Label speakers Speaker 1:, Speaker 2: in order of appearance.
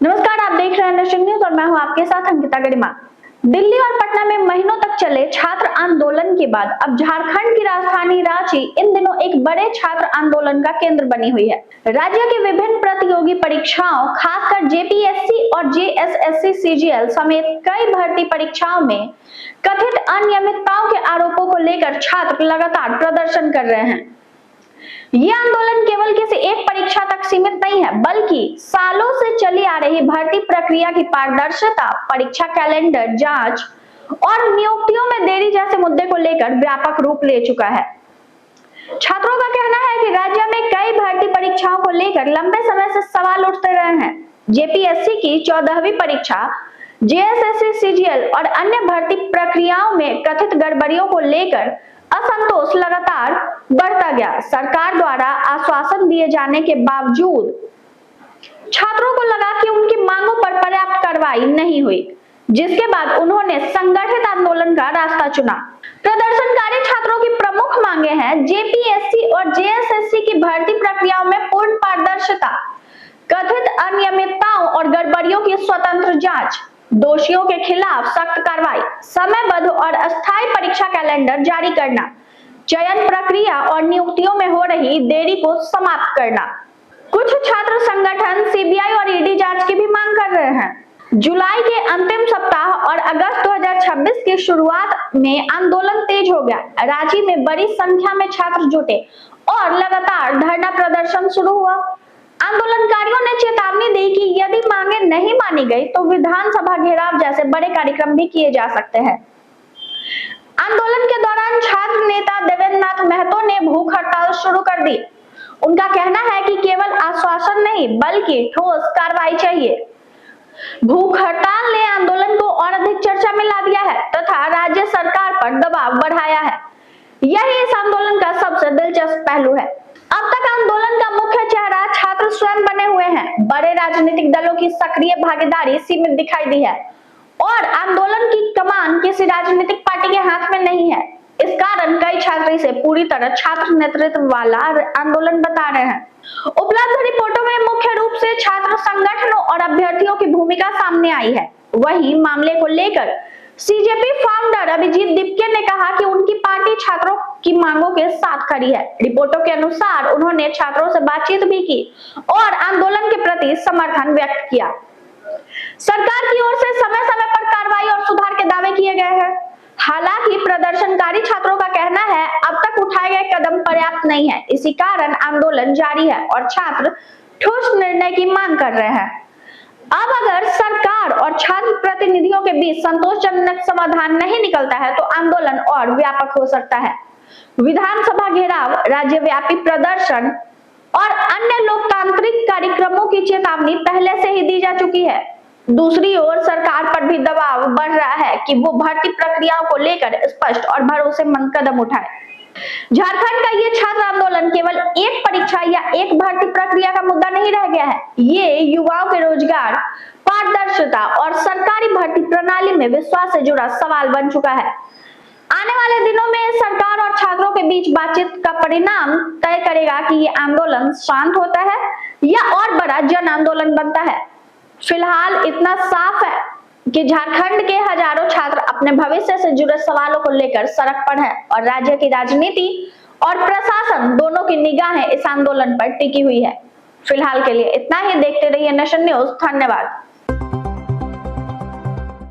Speaker 1: नमस्कार, आप देख रहे हैं नेशन न्यूज और मैं हूं आपके साथ अंकिता गरिमा। दिल्ली और पटना में महीनों तक चले छात्र आंदोलन के बाद अब झारखंड की राजधानी रांची इन दिनों एक बड़े छात्र आंदोलन का केंद्र बनी हुई है। राज्य की विभिन्न प्रतियोगी परीक्षाओं, खासकर जेपीएससी और जेएसएससी सीजीएल समेत कई भर्ती परीक्षाओं में कथित अनियमितताओं के आरोपों को लेकर छात्र लगातार प्रदर्शन कर रहे हैं। यह आंदोलन केवल किसी एक परीक्षा तक सीमित नहीं है, बल्कि सालों से चली आ रही भर्ती प्रक्रिया की पारदर्शिता, परीक्षा कैलेंडर जांच और नियुक्तियों में देरी जैसे मुद्दे को लेकर व्यापक रूप ले चुका है। छात्रों का कहना है कि राज्य में कई भर्ती परीक्षाओं को लेकर लंबे समय से सवाल उठते रहे हैं। जेपीएससी की 14वीं परीक्षा, जेएसएससी सीजीएल और अन्य भर्ती प्रक्रियाओं में कथित गड़बड़ियों को लेकर असंतोष लगातार बढ़ता गया। सरकार द्वारा आश्वासन दिए जाने के बावजूद छात्रों को लगा कि उनकी मांगों पर पर्याप्त कार्रवाई नहीं हुई, जिसके बाद उन्होंने संगठित आंदोलन का रास्ता चुना। प्रदर्शनकारी छात्रों की प्रमुख मांगे हैं जेपीएससी और जेएसएससी की भर्ती प्रक्रियाओं में पूर्ण पारदर्शिता, कथित अनियमितताओं और गड़बड़ियों की स्वतंत्र जांच, दोषियों के खिलाफ सख्त कार्रवाई, समयबद्ध और अस्थायी परीक्षा कैलेंडर जारी करना, चयन प्रक्रिया और नियुक्तियों में हो रही देरी को समाप्त करना। कुछ छात्र संगठन सीबीआई और ईडी जांच की भी मांग कर रहे हैं। जुलाई के अंतिम सप्ताह और अगस्त 2026 की शुरुआत में आंदोलन तेज हो गया। रांची में बड़ी संख्या में छात्र जुटे और लगातार धरना प्रदर्शन शुरू हुआ। आंदोलनकारियों ने चेतावनी दी कि यदि मांगे नहीं मानी गई तो विधानसभा घेराव जैसे बड़े कार्यक्रम भी किए जा सकते हैं। आंदोलन के दौरान छात्र नेता देवेंद्र नाथ महतो ने भूख हड़ताल शुरू कर दी। उनका कहना है कि केवल आश्वासन नहीं बल्कि ठोस कार्रवाई चाहिए। भूख हड़ताल ने आंदोलन को और अधिक चर्चा में ला दिया है तथा राज्य सरकार पर दबाव बढ़ाया है। यही इस आंदोलन का सबसे दिलचस्प पहलू है। अब तक आंदोलन का मुख्य चेहरा छात्र स्वयं बने हुए हैं। बड़े राजनीतिक दलों की सक्रिय भागीदारी सीमित दिखाई दी है और आंदोलन की कमान किसी राजनीतिक पार्टी के हाथ में नहीं है। इस कारण कई छात्र इसे पूरी तरह छात्र नेतृत्व वाला आंदोलन बता रहे हैं। उपलब्ध रिपोर्टों में मुख्य रूप से छात्र संगठनों और अभ्यर्थियों की भूमिका सामने आई है। वहीं मामले को लेकर सीजेपी फाउंडर अभिजीत दीपके ने कहा कि उनकी पार्टी छात्रों की मांगों के साथ खड़ी है। रिपोर्टों के अनुसार उन्होंने छात्रों से बातचीत भी की और आंदोलन के प्रति समर्थन व्यक्त किया। सरकार की ओर से समय समय पर कार्रवाई और सुधार के दावे किए गए हैं। हालांकि प्रदर्शनकारी छात्रों का कहना है अब तक उठाए गए कदम पर्याप्त नहीं है। इसी कारण आंदोलन जारी है और छात्र ठोस निर्णय की मांग कर रहे हैं। अब अगर सरकार और छात्र प्रतिनिधियों के बीच संतोषजनक समाधान नहीं निकलता है तो आंदोलन और व्यापक हो सकता है। विधानसभा घेराव, राज्यव्यापी प्रदर्शन और अन्य लोकतांत्रिक कार्यक्रमों की चेतावनी पहले से ही दी जा चुकी है। दूसरी ओर सरकार पर भी दबाव बढ़ रहा है कि वो भर्ती प्रक्रियाओं को लेकर स्पष्ट और भरोसेमंद कदम उठाए। झारखंड का ये छात्र आंदोलन केवल एक परीक्षा या एक भर्ती प्रक्रिया का मुद्दा नहीं रह गया है। ये युवाओं के रोजगार, पारदर्शिता और सरकारी भर्ती प्रणाली में विश्वास से जुड़ा सवाल बन चुका है। आने वाले दिनों में सरकार और छात्रों के बीच बातचीत का परिणाम तय करेगा कि ये आंदोलन शांत होता है या और बड़ा जन आंदोलन बनता है। फिलहाल इतना साफ है कि झारखंड के हजारों छात्र अपने भविष्य से जुड़े सवालों को लेकर सड़क पर हैं और राज्य की राजनीति और प्रशासन दोनों की निगाहें इस आंदोलन पर टिकी हुई है। फिलहाल के लिए इतना ही। देखते रहिए नेशन न्यूज। धन्यवाद।